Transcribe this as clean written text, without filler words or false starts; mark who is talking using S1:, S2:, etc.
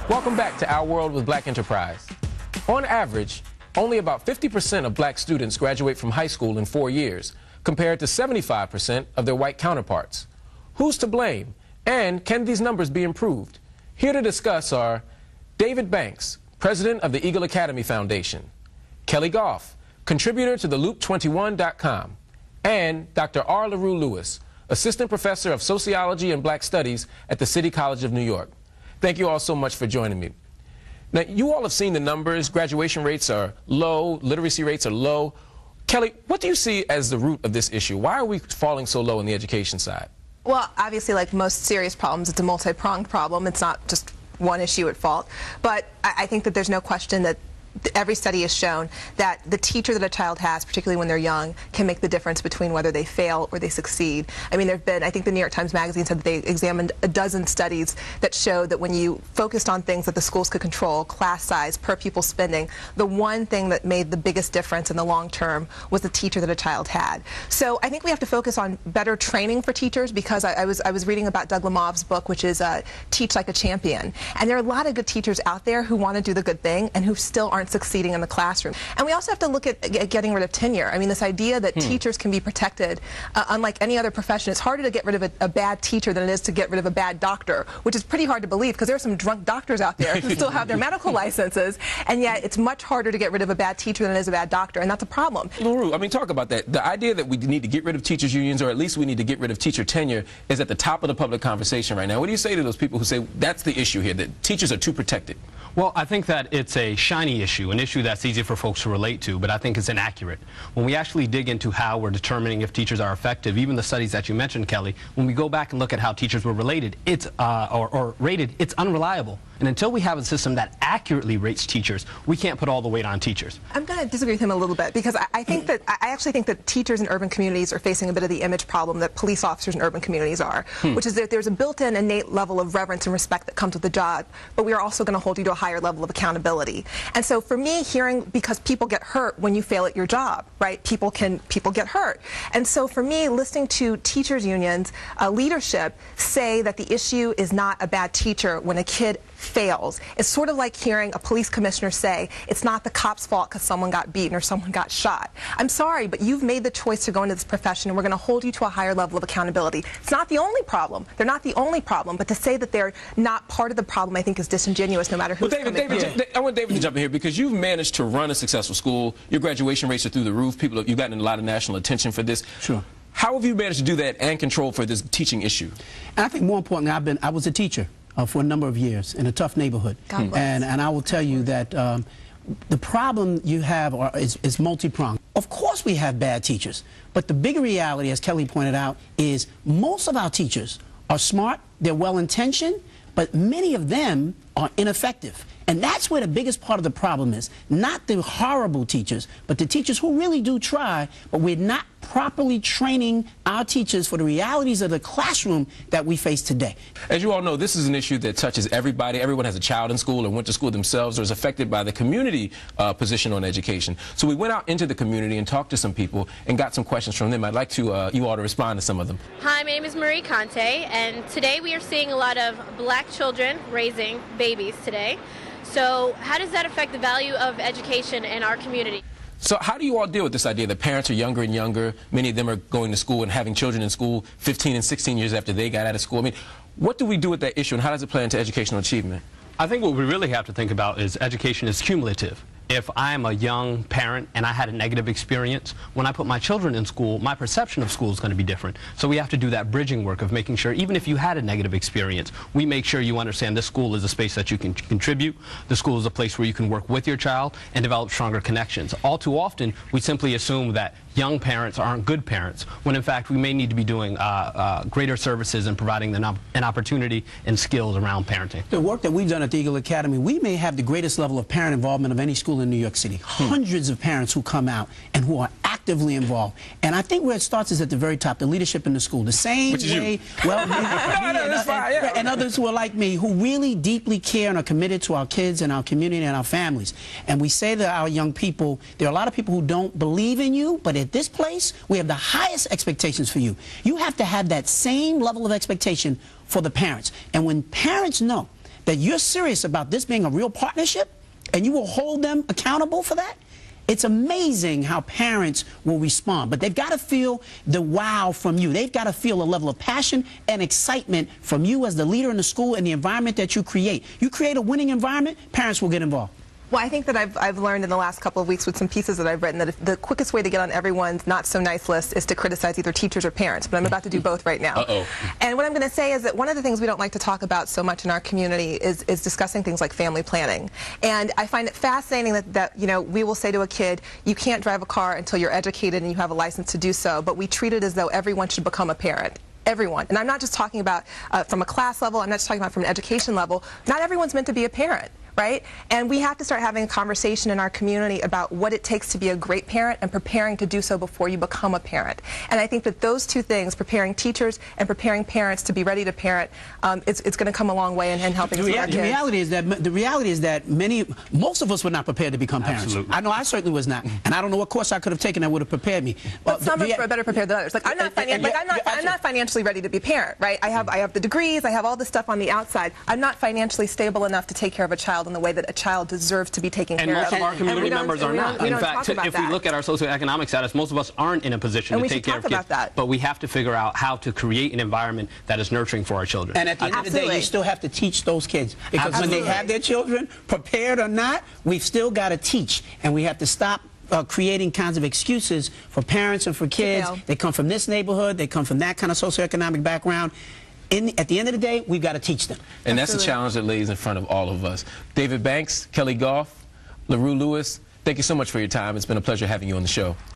S1: Welcome back to Our World with Black Enterprise. On average, only about 50% of black students graduate from high school in 4 years, compared to 75% of their white counterparts. Who's to blame, and can these numbers be improved? Here to discuss are David Banks, president of the Eagle Academy Foundation, Kelly Goff, contributor to the Loop21.com, and Dr. R. LaRue Lewis, assistant professor of sociology and black studies at the City College of New York. Thank you all so much for joining me. Now, you all have seen the numbers. Graduation rates are low, literacy rates are low. Kelly, what do you see as the root of this issue? Why are we falling so low on the education side?
S2: Well, obviously, like most serious problems, it's a multi-pronged problem. It's not just one issue at fault. But I think that there's no question that every study has shown that the teacher that a child has, particularly when they're young, can make the difference between whether they fail or they succeed. I mean, there have been, I think the New York Times Magazine said that they examined a dozen studies that showed that when you focused on things that the schools could control, class size, per pupil spending, the one thing that made the biggest difference in the long term was the teacher that a child had. So I think we have to focus on better training for teachers, because I was reading about Doug Lemov's book, which is Teach Like a Champion. And there are a lot of good teachers out there who want to do the good thing and who still aren't succeeding in the classroom. And we also have to look at getting rid of tenure. I mean, this idea that teachers can be protected, unlike any other profession. It's harder to get rid of a bad teacher than it is to get rid of a bad doctor, which is pretty hard to believe, because there are some drunk doctors out there who still have their medical licenses, and yet it's much harder to get rid of a bad teacher than it is a bad doctor, and that's a problem.
S1: LaRue, I mean, talk about that. The idea that we need to get rid of teachers' unions, or at least we need to get rid of teacher tenure, is at the top of the public conversation right now. What do you say to those people who say that's the issue here, that teachers are too protected?
S3: Well, I think that it's a shiny issue, an issue that's easy for folks to relate to, but I think it's inaccurate. When we actually dig into how we're determining if teachers are effective, even the studies that you mentioned, Kelly, when we go back and look at how teachers were related, or rated, it's unreliable. And until we have a system that accurately rates teachers, we can't put all the weight on teachers.
S2: I'm going to disagree with him a little bit, because I actually think that teachers in urban communities are facing a bit of the image problem that police officers in urban communities are, which is that there's a built-in innate level of reverence and respect that comes with the job, but we are also going to hold you to a higher level of accountability. And so for me, because people get hurt when you fail at your job, right? People get hurt. And so for me, listening to teachers' unions, leadership say that the issue is not a bad teacher when a kid fails. It's sort of like hearing a police commissioner say it's not the cop's fault because someone got beaten or someone got shot. I'm sorry, but you've made the choice to go into this profession, and we're going to hold you to a higher level of accountability. It's not the only problem. They're not the only problem, but to say that they're not part of the problem, I think, is disingenuous, no matter who's
S1: coming. I want David to jump in here, because you've managed to run a successful school. Your graduation rates are through the roof. You've gotten a lot of national attention for this.
S4: Sure.
S1: How have you managed to do that and control for this teaching issue?
S4: And I think more importantly, I was a teacher for a number of years in a tough neighborhood. And I will tell you that the problem you have is multi-pronged. Of course we have bad teachers, but the bigger reality, as Kelly pointed out, is most of our teachers are smart, they're well-intentioned, but many of them are ineffective. And that's where the biggest part of the problem is. Not the horrible teachers, but the teachers who really do try, but we're not properly training our teachers for the realities of the classroom that we face today.
S1: As you all know, this is an issue that touches everybody. Everyone has a child in school or went to school themselves or is affected by the community position on education. So we went out into the community and talked to some people and got some questions from them. I'd like to you all to respond to some of them.
S5: Hi, my name is Marie Conte, and today we are seeing a lot of black children raising babies today. So how does that affect the value of education in our community?
S1: So how do you all deal with this idea that parents are younger and younger? Many of them are going to school and having children in school 15 and 16 years after they got out of school. I mean, what do we do with that issue, and how does it play into educational achievement?
S3: I think what we really have to think about is education is cumulative. If I'm a young parent and I had a negative experience, when I put my children in school, my perception of school is going to be different. So we have to do that bridging work of making sure, even if you had a negative experience, we make sure you understand this school is a space that you can contribute. The school is a place where you can work with your child and develop stronger connections. All too often, we simply assume that young parents aren't good parents, when in fact we may need to be doing greater services and providing them an opportunity and skills around parenting.
S4: The work that we've done at the Eagle Academy, we may have the greatest level of parent involvement of any school in New York City. Hundreds of parents who come out and who are actively involved. And I think where it starts is at the very top, the leadership in the school. The same way, well, and others who are like me, who really deeply care and are committed to our kids and our community and our families. And we say to our young people, there are a lot of people who don't believe in you, but at this place, we have the highest expectations for you. You have to have that same level of expectation for the parents. And when parents know that you're serious about this being a real partnership, and you will hold them accountable for that, it's amazing how parents will respond. But they've got to feel the wow from you. They've got to feel a level of passion and excitement from you as the leader in the school and the environment that you create. You create a winning environment, parents will get involved.
S2: Well, I think that I've learned in the last couple of weeks with some pieces that I've written that the quickest way to get on everyone's not so nice list is to criticize either teachers or parents, but I'm about to do both right now. And what I'm going to say is that one of the things we don't like to talk about so much in our community is discussing things like family planning. And I find it fascinating that you know, we will say to a kid, you can't drive a car until you're educated and you have a license to do so, but we treat it as though everyone should become a parent. Everyone. And I'm not just talking about from a class level, I'm not just talking about from an education level. Not everyone's meant to be a parent, right? And we have to start having a conversation in our community about what it takes to be a great parent and preparing to do so before you become a parent. And I think that those two things, preparing teachers and preparing parents to be ready to parent, it's going to come a long way in helping us with our kids.
S4: The reality is that most of us were not prepared to become parents.
S3: Absolutely.
S4: I know I certainly was not, and I don't know what course I could have taken that would have prepared me.
S2: But some of us are better prepared than others. Like I'm not financially ready to be a parent, right? I have the degrees, I have all this stuff on the outside. I'm not financially stable enough to take care of a child in the way that a child deserves to be taken care of.
S3: And most of our community members are not. In fact, if we look at our socioeconomic status, most of us aren't in a position to take care of kids. But we have to figure out how to create an environment that is nurturing for our children.
S4: And at the end of the day, you still have to teach those kids. Because when they have their children, prepared or not, we've still got to teach. And we have to stop creating kinds of excuses for parents and for kids. They come from this neighborhood, they come from that kind of socioeconomic background. At the end of the day, we've got to teach them.
S1: And that's the challenge that lays in front of all of us. David Banks, Kelly Goff, LaRue Lewis, thank you so much for your time. It's been a pleasure having you on the show.